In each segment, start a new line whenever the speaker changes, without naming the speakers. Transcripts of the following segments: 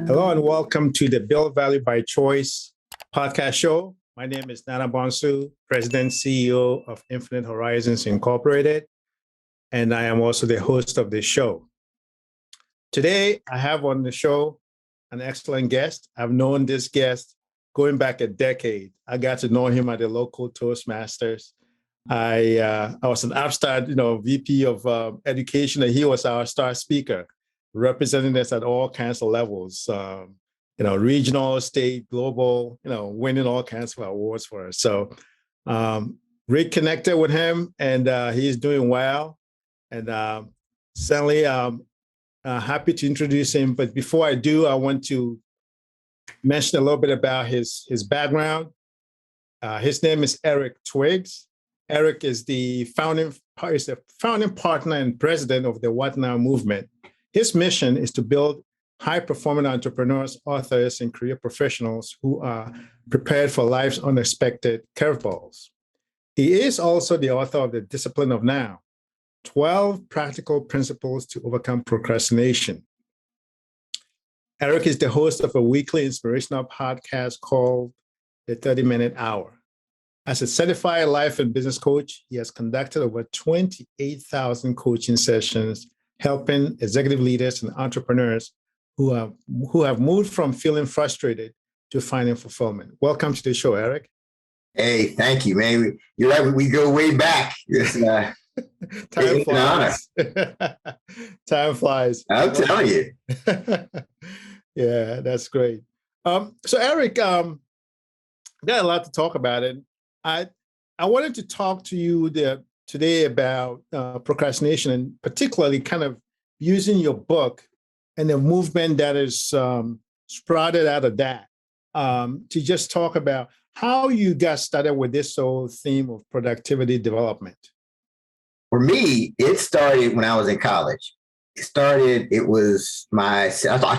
Hello and welcome to the Build Value by Choice podcast show. My name is Nana Bonsu, President CEO of Infinite Horizons Incorporated, and I am also the host of the show. Today, I have on the show an excellent guest. I've known this guest going back a decade. I got to know him at the local Toastmasters. I was an upstart, VP of education, and he was our star speaker, representing us at all kinds of levels, regional, state, global, winning all kinds of awards for us. So reconnected with him, and he's doing well. And certainly happy to introduce him. But before I do, I want to mention a little bit about his background. His name is Eric Twiggs. Eric is the founding partner and president of the What Now movement. His mission is to build high-performing entrepreneurs, authors, and career professionals who are prepared for life's unexpected curveballs. He is also the author of The Discipline of Now, 12 Practical Principles to Overcome Procrastination. Eric is the host of a weekly inspirational podcast called The 30-Minute Hour. As a certified life and business coach, he has conducted over 28,000 coaching sessions, helping executive leaders and entrepreneurs who have moved from feeling frustrated to finding fulfillment. Welcome to the show, Eric.
Hey, thank you, man. You're right. We go way back.
Time flies. Time flies.
I'm telling you.
Yeah, that's great. So, Eric, got a lot to talk about, and I wanted to talk to you today about procrastination, and particularly kind of using your book and the movement that is sprouted out of that to just talk about how you got started with this whole theme of productivity development.
For me, it started when I was in college. I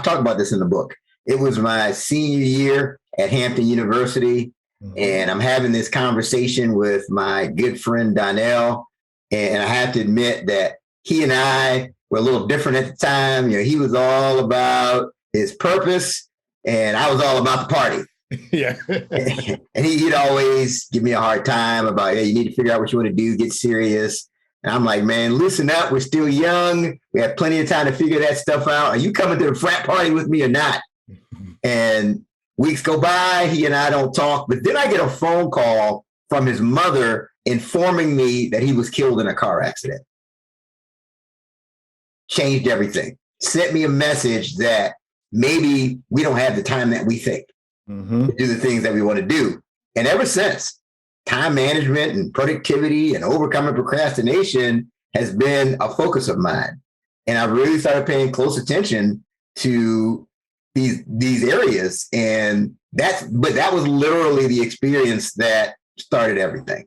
talk about this in the book. It was my senior year at Hampton University. And I'm having this conversation with my good friend, Donnell. And I have to admit that he and I were a little different at the time. He was all about his purpose and I was all about the party.
Yeah.
And he'd always give me a hard time about, hey, you need to figure out what you want to do, get serious. And I'm like, man, listen up. We're still young. We have plenty of time to figure that stuff out. Are you coming to the frat party with me or not? And weeks go by, he and I don't talk, but then I get a phone call from his mother informing me that he was killed in a car accident. Changed everything. Sent me a message that maybe we don't have the time that we think to do the things that we want to do. And ever since, time management and productivity and overcoming procrastination has been a focus of mine. And I've really started paying close attention to these areas. And that was literally the experience that started everything.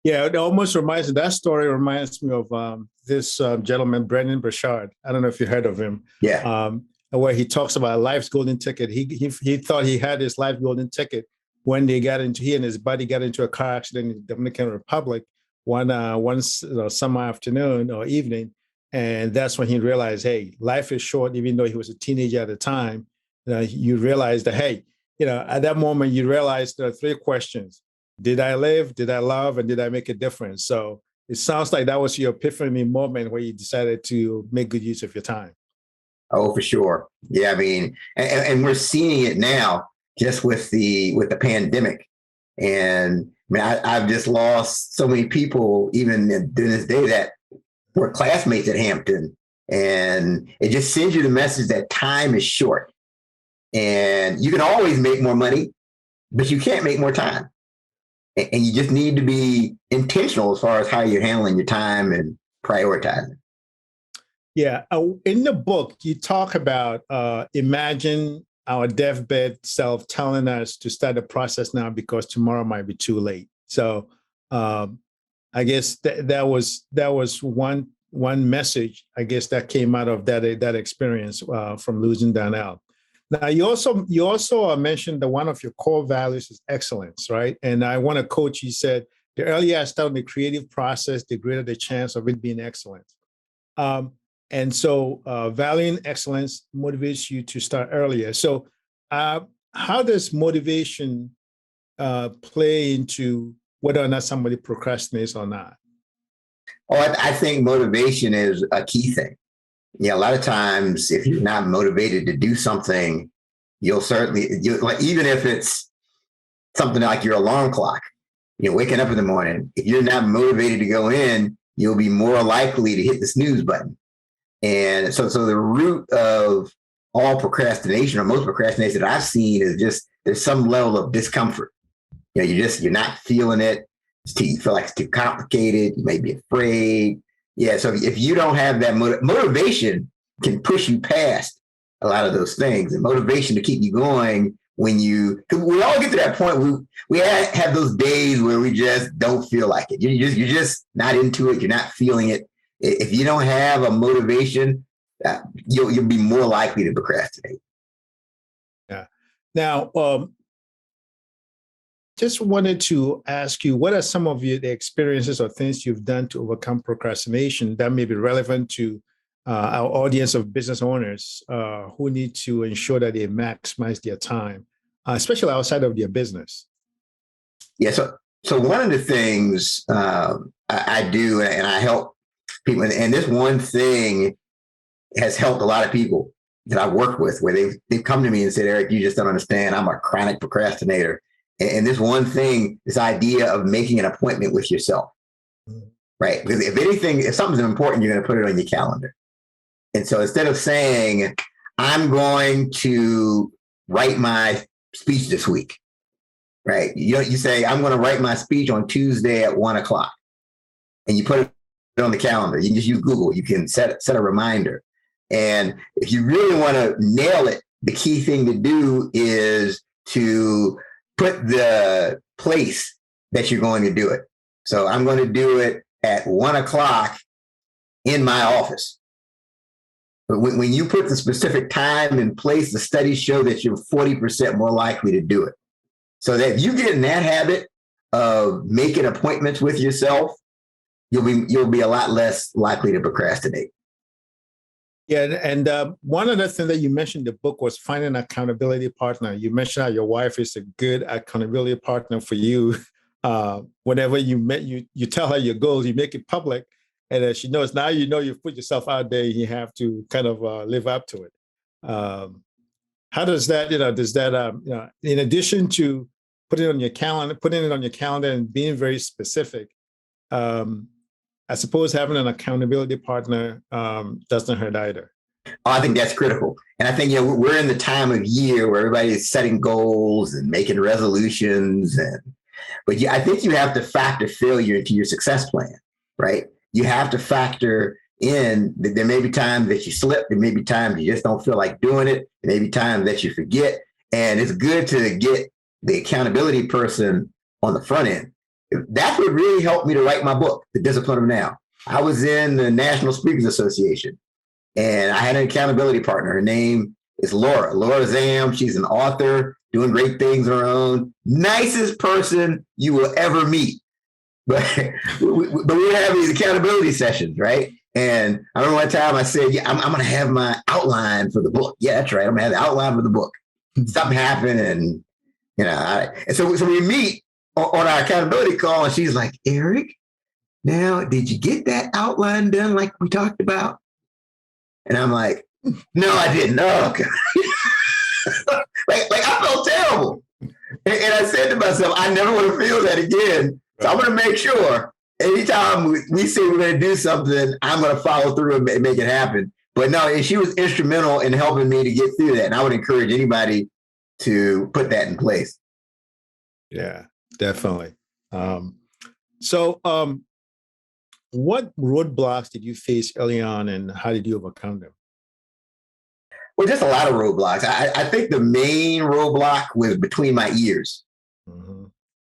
Yeah, it almost reminds me, that story reminds me of this gentleman, Brendan Burchard. I don't know if you heard of him.
Yeah.
Where he talks about life's golden ticket. He thought he had his life golden ticket when he and his buddy got into a car accident in the Dominican Republic one summer afternoon or evening. And that's when he realized, hey, life is short, even though he was a teenager at the time. You realize that, hey, at that moment, you realize there are three questions. Did I live? Did I love? And did I make a difference? So it sounds like that was your epiphany moment where you decided to make good use of your time.
Oh, for sure. Yeah, I mean, and we're seeing it now just with the pandemic. And I mean, I've just lost so many people, even to this day, that were classmates at Hampton. And it just sends you the message that time is short. And you can always make more money, but you can't make more time. And you just need to be intentional as far as how you're handling your time and prioritizing.
Yeah. In the book, you talk about imagine our deathbed self telling us to start the process now because tomorrow might be too late. So I guess that was one message, I guess, that came out of that experience from losing Donnell. Now, you also mentioned that one of your core values is excellence, right? And I want to quote you said, the earlier I start the creative process, the greater the chance of it being excellent. And so valuing excellence motivates you to start earlier. So how does motivation play into whether or not somebody procrastinates or not?
Oh, I think motivation is a key thing. Yeah, a lot of times if you're not motivated to do something, you'll certainly, like, even if it's something like your alarm clock, waking up in the morning, if you're not motivated to go in, you'll be more likely to hit the snooze button. And so the root of all procrastination, or most procrastination that I've seen, is just there's some level of discomfort. You're not feeling it. You feel like it's too complicated. You may be afraid. Yeah. So if you don't have that motivation, can push you past a lot of those things, and motivation to keep you going when cause we all get to that point. We have those days where we just don't feel like it. You're just not into it. You're not feeling it. If you don't have a motivation, you'll be more likely to procrastinate.
Yeah. Now, just wanted to ask you, what are some of the experiences or things you've done to overcome procrastination that may be relevant to our audience of business owners who need to ensure that they maximize their time, especially outside of their business?
Yeah. So one of the things I do, and I help people, and this one thing has helped a lot of people that I've worked with, where they've come to me and said, Eric, you just don't understand. I'm a chronic procrastinator. And this one thing, this idea of making an appointment with yourself, right? Because if something's important, you're going to put it on your calendar. And so instead of saying, I'm going to write my speech this week, right? You say, I'm going to write my speech on Tuesday at 1:00, and you put it on the calendar. You can just use Google. You can set a reminder. And if you really want to nail it, the key thing to do is to put the place that you're going to do it. So I'm going to do it at 1:00 in my office. But when you put the specific time and place, the studies show that you're 40% more likely to do it. So that if you get in that habit of making appointments with yourself, you'll be a lot less likely to procrastinate.
Yeah, and one other thing that you mentioned in the book was finding an accountability partner. You mentioned how your wife is a good accountability partner for you. Whenever you tell her your goals, you make it public, and she knows now. You've put yourself out there. You have to kind of live up to it. How does that? Does that? In addition to putting it on your calendar, and being very specific. I suppose having an accountability partner doesn't hurt either.
Oh, I think that's critical. And I think, we're in the time of year where everybody is setting goals and making resolutions. But I think you have to factor failure into your success plan, right? You have to factor in that there may be times that you slip. There may be times you just don't feel like doing it. There may be times that you forget. And it's good to get the accountability person on the front end. That's what really helped me to write my book, The Discipline of Now. I was in the National Speakers Association, and I had an accountability partner. Her name is Laura Zam. She's an author, doing great things on her own. Nicest person you will ever meet. But we were having these accountability sessions, right? And I remember one time I said, I'm going to have my outline for the book. Yeah, that's right. I'm going to have the outline for the book. Something happened, and, and so we meet on our accountability call, and she's like, Eric, now, did you get that outline done like we talked about? And I'm like, no, I didn't. Oh, God. like I felt terrible. And I said to myself, I never want to feel that again. So I'm going to make sure anytime we say we're going to do something, I'm going to follow through and make it happen. But no, and she was instrumental in helping me to get through that. And I would encourage anybody to put that in place.
Yeah. Definitely. So what roadblocks did you face early on, and how did you overcome them?
Well, just a lot of roadblocks. I think the main roadblock was between my ears,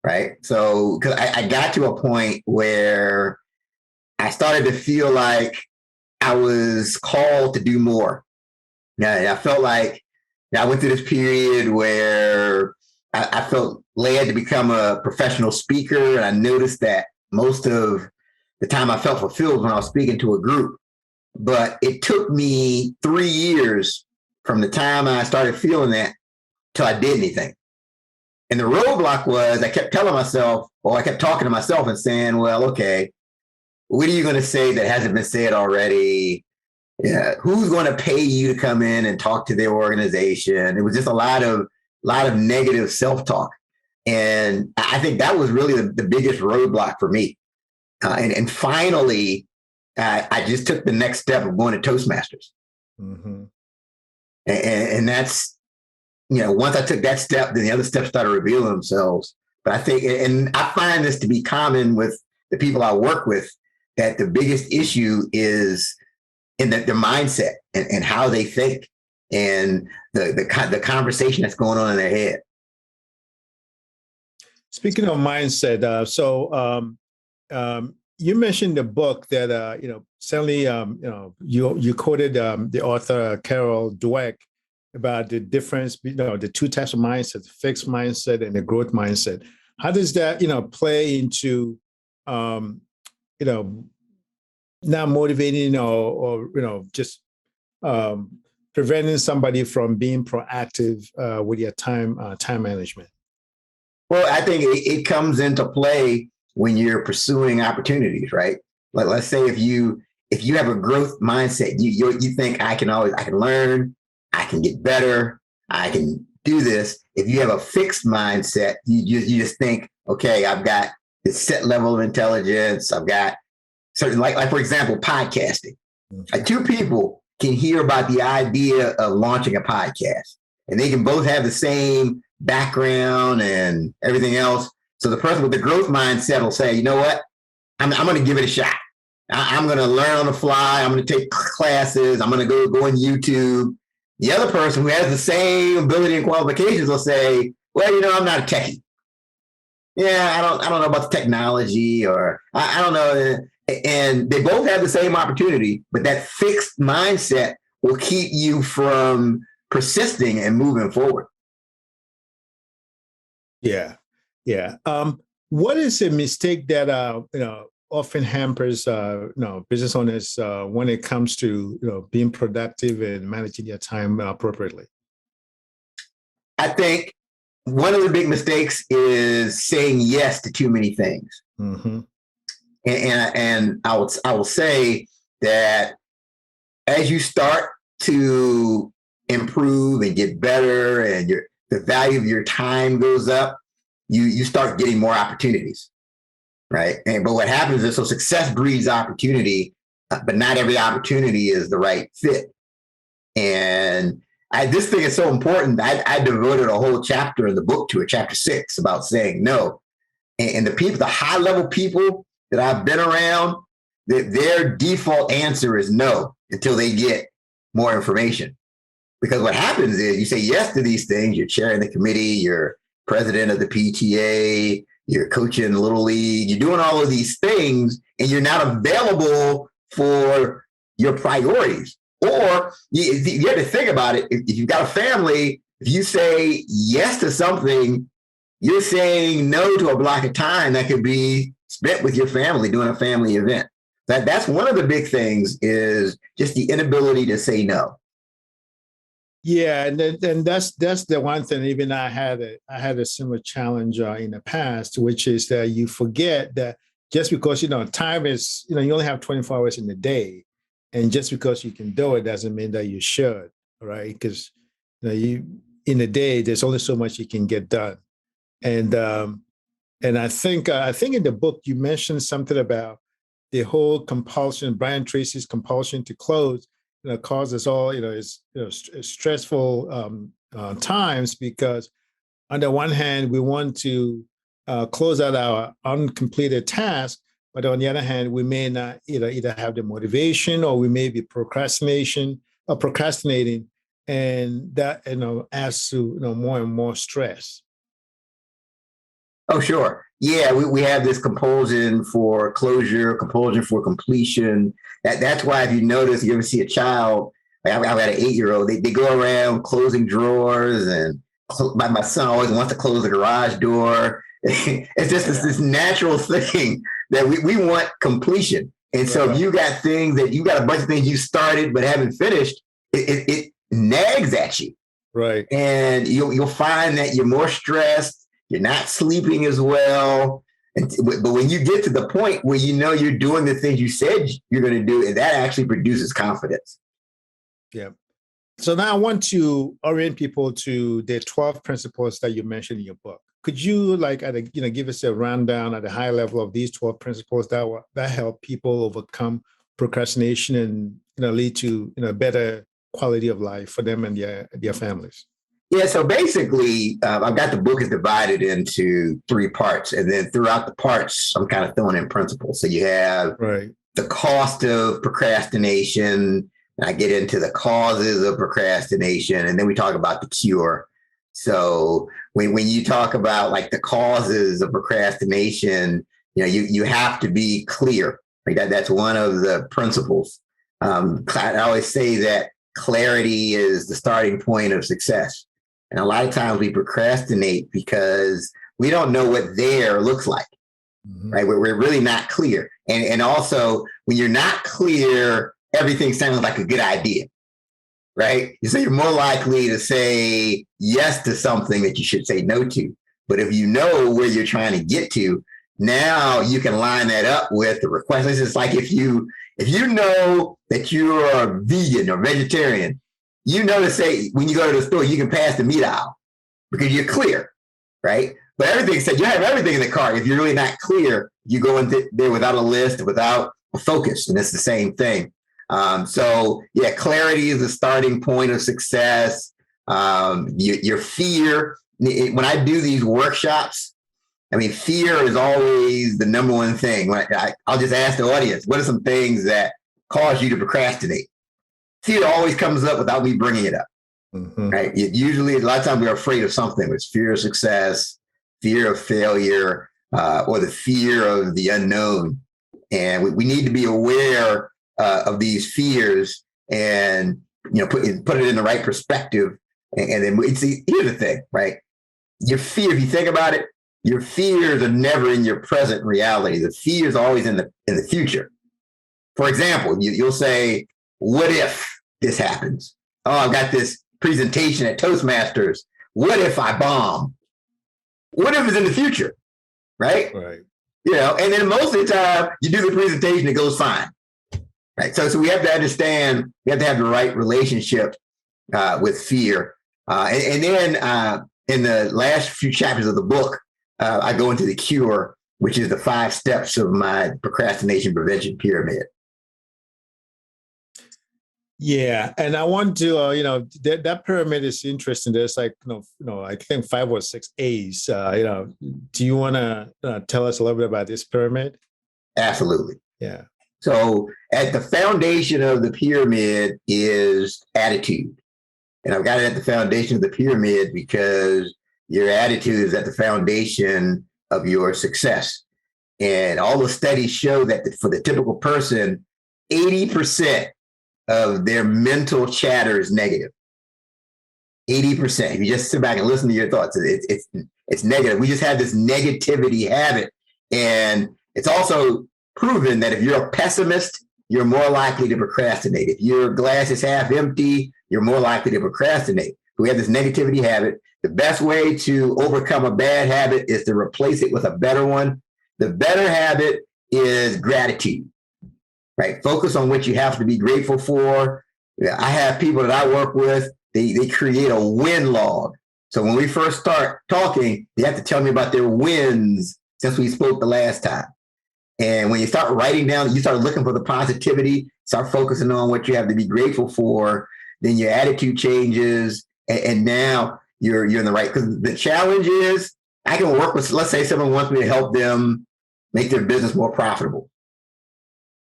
right? So, because I got to a point where I started to feel like I was called to do more. I felt like I went through this period where I felt led to become a professional speaker. And I noticed that most of the time I felt fulfilled when I was speaking to a group. but it took me 3 years from the time I started feeling that till I did anything. And the roadblock was I kept telling myself, or I kept talking to myself and saying, well, okay, what are you going to say that hasn't been said already? Yeah, who's going to pay you to come in and talk to their organization? It was just a lot of negative self-talk. And I think that was really the biggest roadblock for me. And finally, I just took the next step of going to Toastmasters. Mm-hmm. And that's, once I took that step, then the other steps started revealing themselves. But I think, and I find this to be common with the people I work with, that the biggest issue is in their mindset and how they think and the conversation that's going on in their head.
Speaking of mindset, you mentioned the book that certainly you quoted the author Carol Dweck about the difference, the two types of mindset, the fixed mindset and the growth mindset. How does that play into not motivating or just preventing somebody from being proactive with your time management?
Well, I think it comes into play when you're pursuing opportunities, right? Like, let's say if you have a growth mindset, you think I can learn, I can get better, I can do this. If you have a fixed mindset, you just think, okay, I've got this set level of intelligence, I've got certain, like for example, podcasting. Two people can hear about the idea of launching a podcast, and they can both have the same background and everything else. So the person with the growth mindset will say, you know what, I'm going to give it a shot. I'm going to learn on the fly. I'm going to take classes. I'm going to go on YouTube. The other person who has the same ability and qualifications will say, well, I'm not a techie. Yeah, I don't know about the technology, or I don't know. And they both have the same opportunity, but that fixed mindset will keep you from persisting and moving forward.
Yeah. What is a mistake that often hampers business owners when it comes to being productive and managing their time appropriately?
I think one of the big mistakes is saying yes to too many things. Mm-hmm. And I will say that as you start to improve and get better, and the value of your time goes up, you start getting more opportunities, right? But what happens is, so success breeds opportunity, but not every opportunity is the right fit. And this thing is so important. I devoted a whole chapter in the book to it, chapter 6, about saying no. And the high level people that I've been around, their default answer is no until they get more information. Because what happens is you say yes to these things, you're chairing the committee, you're president of the PTA, you're coaching the Little League, you're doing all of these things, and you're not available for your priorities. Or you have to think about it. If you've got a family, if you say yes to something, you're saying no to a block of time that could be spent with your family doing a family event. That's one of the big things, is just the inability to say no.
Yeah, and that's the one thing. Even I had a similar challenge in the past, which is that you forget that just because time is you only have 24 hours in the day, and just because you can do it doesn't mean that you should, right? Because you in the day there's only so much you can get done, and I think in the book you mentioned something about the whole compulsion, Brian Tracy's compulsion to close. Causes all stressful times, because on the one hand we want to close out our uncompleted task, but on the other hand we may not either have the motivation, or we may be procrastinating, and that adds to more and more stress.
Oh, sure. Yeah, we have this compulsion for closure, compulsion for completion. That's why, if you notice, you ever see a child, like I've got an 8-year-old, they go around closing drawers, and my son always wants to close the garage door. It's just this natural thing that we want completion. And so if you got things that you got a bunch of things you started but haven't finished, it nags at you.
Right.
And you'll find that you're more stressed, you're not sleeping as well. But when you get to the point where you know you're doing the things you said you're going to do, and that actually produces confidence.
Yeah. So now I want to orient people to the 12 principles that you mentioned in your book. Could you give us a rundown at a high level of these 12 principles that help people overcome procrastination and lead to better quality of life for them and their families?
Yeah, so basically, I've got the book is divided into 3 parts, and then throughout the parts, I'm kind of throwing in principles. So you have the cost of procrastination. I get into the causes of procrastination, and then we talk about the cure. So when you talk about like the causes of procrastination, you have to be clear. Like that's one of the principles. I always say that clarity is the starting point of success. And a lot of times we procrastinate because we don't know what there looks like, right? We're really not clear. And also when you're not clear, everything sounds like a good idea, right? So you're more likely to say yes to something that you should say no to. But if you know where you're trying to get to, now you can line that up with the request. It's just like if you know that you're a vegan or vegetarian, to say when you go to the store, you can pass the meat aisle because you're clear, right? But everything said you have everything in the cart. If you're really not clear, you go in there without a list, without a focus, and it's the same thing. So clarity is the starting point of success. Your fear. When I do these workshops, fear is always the number one thing. I'll just ask the audience, what are some things that cause you to procrastinate? Fear always comes up without me bringing it up, right? Usually, a lot of times we're afraid of something. It's fear of success, fear of failure, or the fear of the unknown. And we need to be aware of these fears and put it in the right perspective. And then here's the thing, right? Your fear, if you think about it, your fears are never in your present reality. The fear is always in the future. For example, you'll say, what if this happens? Oh, I've got this presentation at Toastmasters. What if I bomb? What if it's in the future? Right?
Right.
And then most of the time you do the presentation, it goes fine. Right. So we have to understand, we have to have the right relationship with fear. And then in the last few chapters of the book, I go into the cure, which is the 5 steps of my procrastination prevention pyramid.
Yeah, and I want to, that pyramid is interesting. There's I think 5 or 6 A's. Do you want to tell us a little bit about this pyramid?
Absolutely.
Yeah.
So at the foundation of the pyramid is attitude. And I've got it at the foundation of the pyramid because your attitude is at the foundation of your success. And all the studies show that for the typical person, 80% of their mental chatter is negative. 80%. If you just sit back and listen to your thoughts, it's negative. We just have this negativity habit. And it's also proven that if you're a pessimist, you're more likely to procrastinate. If your glass is half empty, you're more likely to procrastinate. We have this negativity habit. The best way to overcome a bad habit is to replace it with a better one. The better habit is gratitude, right? Focus on what you have to be grateful for. I have people that I work with, they create a win log. So when we first start talking, they have to tell me about their wins since we spoke the last time. And when you start writing down, you start looking for the positivity, start focusing on what you have to be grateful for, then your attitude changes. And now you're in the right, because the challenge is I can work with, let's say someone wants me to help them make their business more profitable.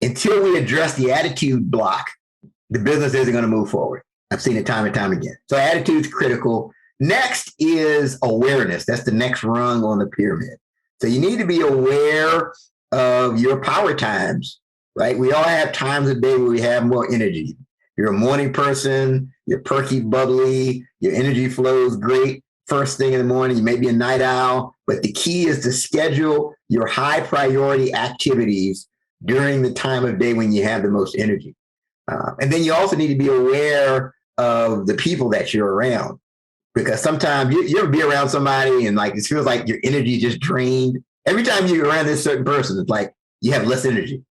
Until we address the attitude block, the business isn't going to move forward. I've seen it time and time again. So attitude is critical. Next is awareness. That's the next rung on the pyramid. So you need to be aware of your power times, right? We all have times of day where we have more energy. You're a morning person, you're perky, bubbly, your energy flows great first thing in the morning. You may be a night owl, but the key is to schedule your high priority activities during the time of day when you have the most energy. And then you also need to be aware of the people that you're around, because sometimes you ever be around somebody and like it feels like your energy just drained. Every time you're around this certain person, it's like you have less energy.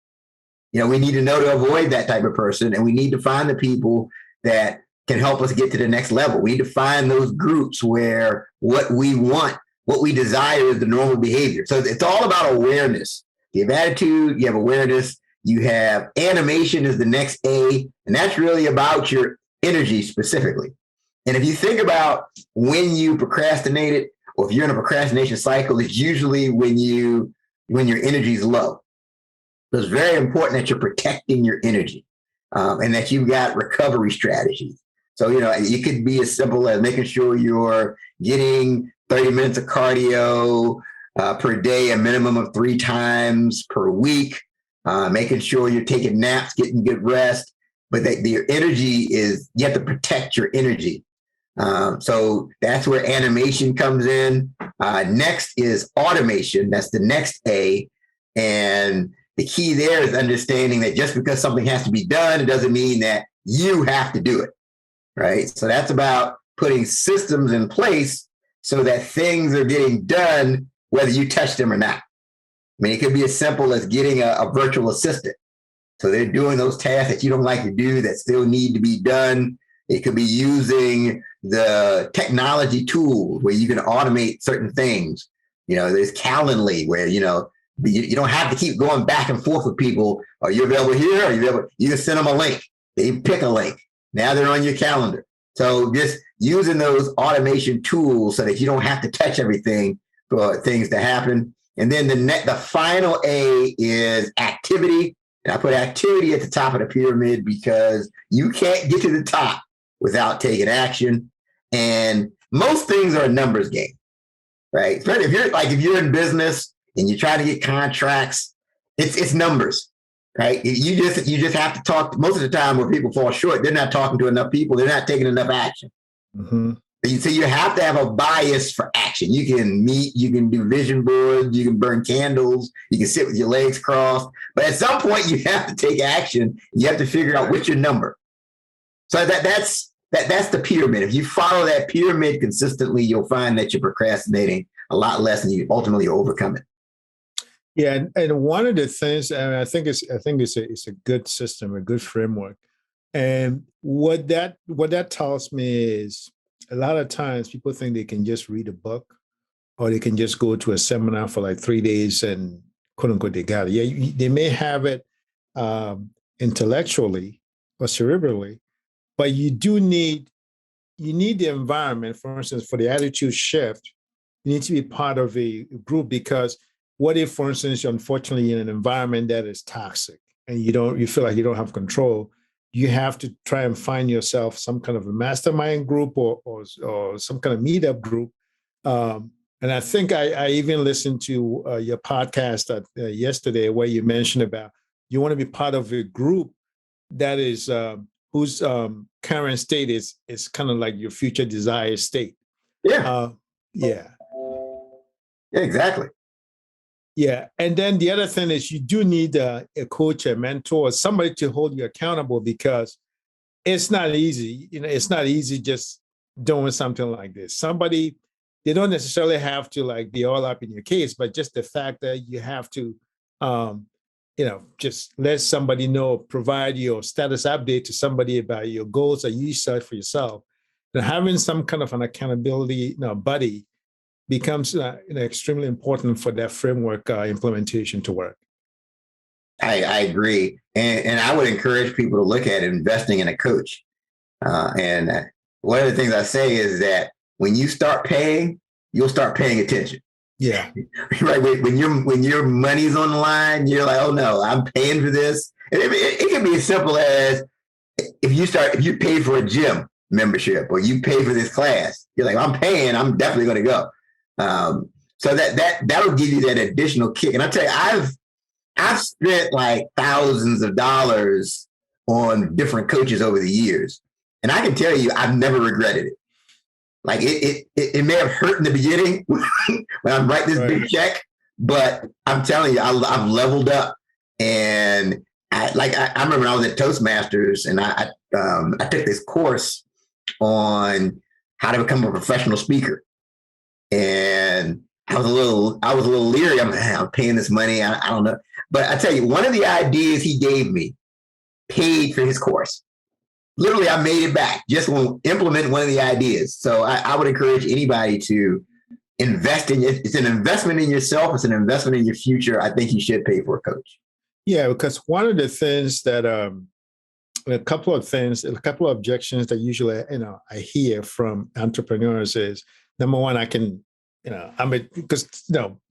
We need to know to avoid that type of person, and we need to find the people that can help us get to the next level. We need to find those groups where what we want, what we desire is the normal behavior. So it's all about awareness. You have attitude, you have awareness, you have animation is the next A, and that's really about your energy specifically. And if you think about when you procrastinated, or if you're in a procrastination cycle, it's usually when your energy is low. So it's very important that you're protecting your energy, and that you've got recovery strategies. So, it could be as simple as making sure you're getting 30 minutes of cardio per day, a minimum of 3 times per week, making sure you're taking naps, getting good rest, but that your energy you have to protect your energy. So that's where animation comes in. Next is automation. That's the next A. And the key there is understanding that just because something has to be done, it doesn't mean that you have to do it, right? So that's about putting systems in place so that things are getting done, whether you touch them or not. I mean, it could be as simple as getting a virtual assistant. So they're doing those tasks that you don't like to do that still need to be done. It could be using the technology tools where you can automate certain things. There's Calendly where, you don't have to keep going back and forth with people. Are you available here? Are you available? You can send them a link. They pick a link. Now they're on your calendar. So just using those automation tools so that you don't have to touch everything for things to happen. And then the final A is activity. And I put activity at the top of the pyramid because you can't get to the top without taking action. And most things are a numbers game, right? Especially if you're in business and you're trying to get contracts, it's numbers, right? You just have to talk. Most of the time where people fall short, they're not talking to enough people. They're not taking enough action. Mm-hmm. So you have to have a bias for action. You can meet, you can do vision boards, you can burn candles, you can sit with your legs crossed. But at some point you have to take action. You have to figure out what's your number. So that's the pyramid. If you follow that pyramid consistently, you'll find that you're procrastinating a lot less and you ultimately overcome it.
Yeah, and one of the things, and I think it's a good system, a good framework. And what that tells me is a lot of times people think they can just read a book or they can just go to a seminar for like 3 days and quote unquote they got it. Yeah, they may have it intellectually or cerebrally, but you need the environment. For instance, for the attitude shift, you need to be part of a group, because what if, for instance, you're unfortunately in an environment that is toxic and you feel like you don't have control? You have to try and find yourself some kind of a mastermind group or some kind of meetup group. And I think I even listened to your podcast yesterday where you mentioned about you want to be part of a group that is whose current state is kind of like your future desired state.
Yeah.
Yeah,
exactly.
Yeah. And then the other thing is you do need a coach, a mentor, somebody to hold you accountable, because it's not easy. It's not easy just doing something like this. They don't necessarily have to like be all up in your case, but just the fact that you have to, just let somebody know, provide your status update to somebody about your goals that you set for yourself. And having some kind of an accountability buddy becomes extremely important for that framework implementation to work.
I agree. And I would encourage people to look at investing in a coach. And one of the things I say is that when you start paying, you'll start paying attention.
Yeah.
Right. When your money's on the line, you're like, oh no, I'm paying for this. And it can be as simple as if you pay for a gym membership or you pay for this class, you're like, I'm paying, I'm definitely going to go. So that'll give you that additional kick. And I tell you, I've spent like thousands of dollars on different coaches over the years. And I can tell you, I've never regretted it. Like it may have hurt in the beginning when I'm writing this big check, but I'm telling you, I've leveled up. And I remember when I was at Toastmasters, and I took this course on how to become a professional speaker. And I was a little leery. I'm paying this money. I don't know. But I tell you, one of the ideas he gave me paid for his course. Literally, I made it back just to implement one of the ideas. So I would encourage anybody to invest in it. It's an investment in yourself. It's an investment in your future. I think you should pay for a coach.
Yeah, because one of the things that a couple of objections that usually I hear from entrepreneurs is, number one, because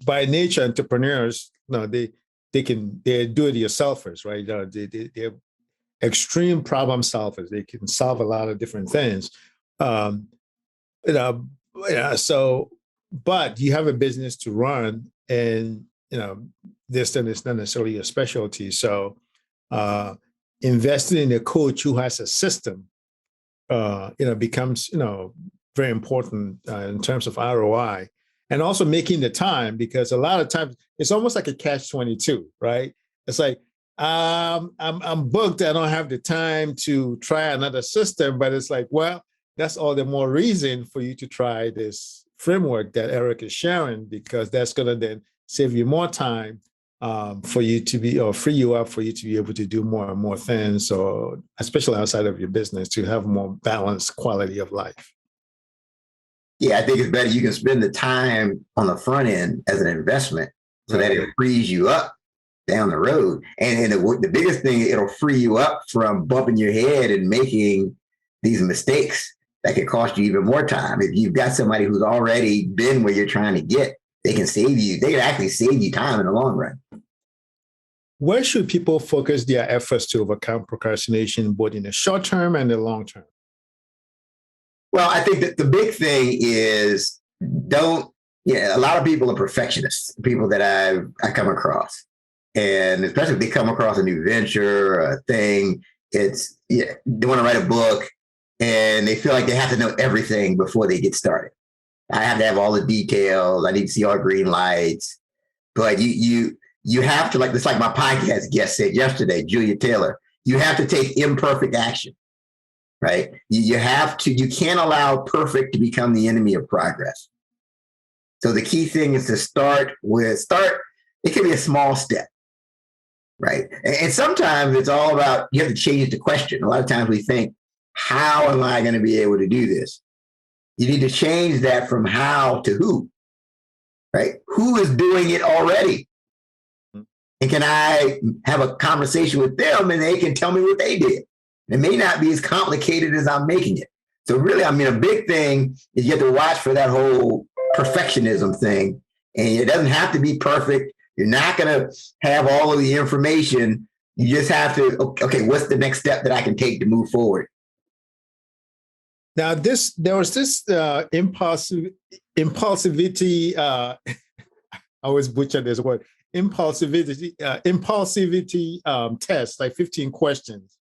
by nature entrepreneurs, they're do-it-yourselfers, right? They're extreme problem solvers. They can solve a lot of different things. So, but you have a business to run, and this then is not necessarily a specialty. So investing in a coach who has a system, becomes, very important in terms of ROI, and also making the time, because a lot of times it's almost like a catch-22, right? It's like, I'm booked. I don't have the time to try another system, but it's like, well, that's all the more reason for you to try this framework that Eric is sharing, because that's going to then save you more time for you to be, or free you up for you to be able to do more and more things, or especially outside of your business, to have more balanced quality of life.
Yeah, I think it's better. You can spend the time on the front end as an investment so that it frees you up down the road. And the biggest thing, it'll free you up from bumping your head and making these mistakes that could cost you even more time. If you've got somebody who's already been where you're trying to get, they can actually save you time in the long run.
Where should people focus their efforts to overcome procrastination, both in the short term and the long term?
Well, I think that the big thing is a lot of people are perfectionists, people that I come across. And especially if they come across a new venture, a thing, they want to write a book and they feel like they have to know everything before they get started. I have to have all the details. I need to see all green lights. But you have to, like my podcast guest said yesterday, Julia Taylor, you have to take imperfect action, right? You can't allow perfect to become the enemy of progress. So the key thing is to start. It can be a small step, right? And sometimes it's all about, you have to change the question. A lot of times we think, how am I going to be able to do this? You need to change that from how to who, right? Who is doing it already? And can I have a conversation with them and they can tell me what they did? It may not be as complicated as I'm making it. So really, a big thing is you have to watch for that whole perfectionism thing. And it doesn't have to be perfect. You're not going to have all of the information. You just have to, okay, what's the next step that I can take to move forward?
Now, there was this impulsivity. I always butcher this word. Impulsivity test, like 15 questions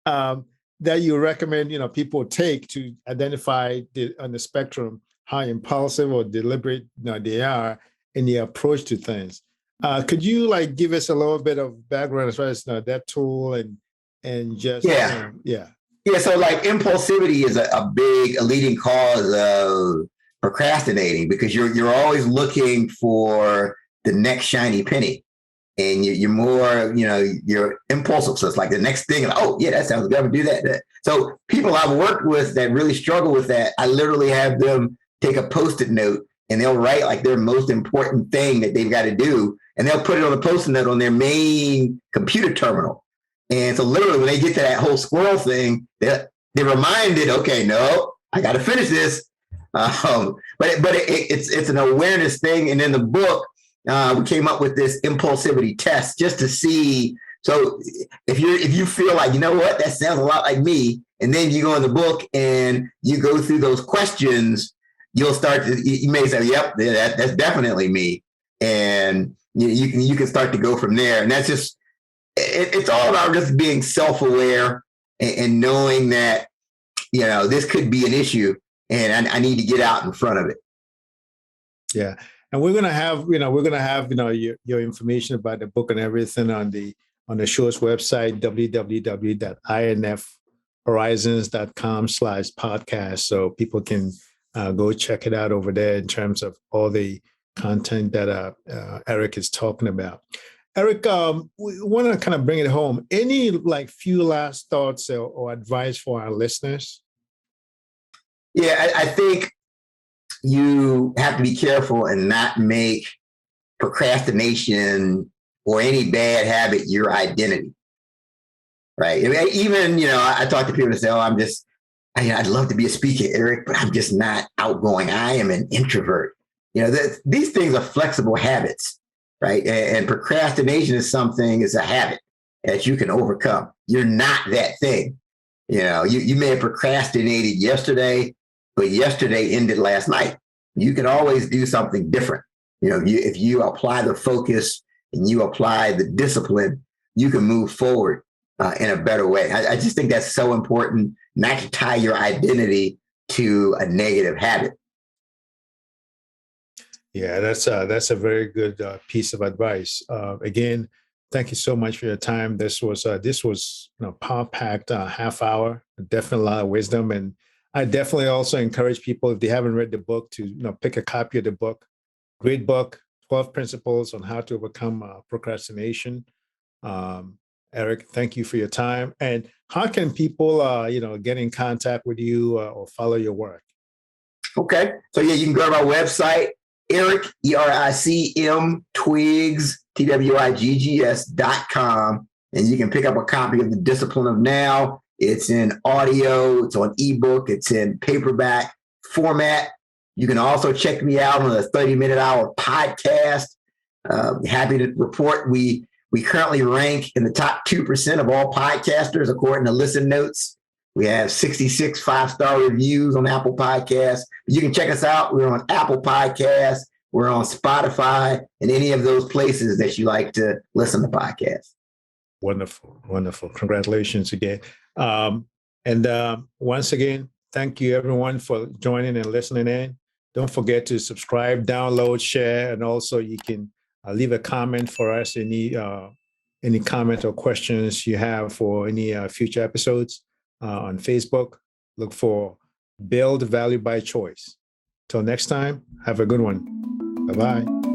that you recommend people take to identify on the spectrum how impulsive or deliberate they are in the approach to things. Could you give us a little bit of background as far as that tool and just
Yeah, so impulsivity is a leading cause of procrastinating, because you're always looking for the next shiny penny, and you're more, you're impulsive. So it's like the next thing, that sounds good, I'm gonna do that. So people I've worked with that really struggle with that, I literally have them take a Post-it note and they'll write their most important thing that they've got to do, and they'll put it on a Post-it note on their main computer terminal. And so literally when they get to that whole squirrel thing, they're reminded, okay, no, I got to finish this. But it's an awareness thing. And in the book, we came up with this impulsivity test just to see. So if you feel like, that sounds a lot like me, and then you go in the book and you go through those questions, you may say, yep, that's definitely me. And you can start to go from there. And that's just, it's all about just being self-aware and knowing that, this could be an issue and I need to get out in front of it.
Yeah. And we're gonna have, your information about the book and everything on the show's website, www.infhorizons.com/podcast. So people can go check it out over there in terms of all the content that Eric is talking about. Eric, we want to kind of bring it home. Any few last thoughts or advice for our listeners?
Yeah, I think you have to be careful and not make procrastination or any bad habit your identity, right? I mean, even, I talk to people that say, oh, I'd love to be a speaker, Eric, but I'm just not outgoing. I am an introvert. These things are flexible habits, right? And procrastination is a habit that you can overcome. You're not that thing. You may have procrastinated yesterday, but yesterday ended last night. You can always do something different. If you apply the focus and you apply the discipline, you can move forward in a better way. I just think that's so important, not to tie your identity to a negative habit.
Yeah, that's a very good piece of advice. Again, thank you so much for your time. This was power-packed half hour. Definitely a lot of wisdom, and I definitely also encourage people, if they haven't read the book, to pick a copy of the book. Great book, 12 Principles on How to Overcome Procrastination. Eric, thank you for your time. And how can people, get in contact with you or follow your work?
Okay, so yeah, you can go to my website, Eric, ERICM, Twiggs, TWIGGS.com, and you can pick up a copy of The Discipline of Now. It's in audio, it's on ebook, it's in paperback format. You can also check me out on the 30-minute hour podcast. Happy to report we currently rank in the top 2% of all podcasters, according to Listen Notes. We have 66 5-star reviews on Apple Podcasts. You can check us out. We're on Apple Podcasts. We're on Spotify and any of those places that you like to listen to podcasts.
Wonderful. Wonderful. Congratulations again. Once again, thank you everyone for joining and listening in. Don't forget to subscribe, download, share, and also you can leave a comment for us, any comment or questions you have for any future episodes on Facebook. Look for Build Value by Choice. Till next time, have a good one. Bye-bye.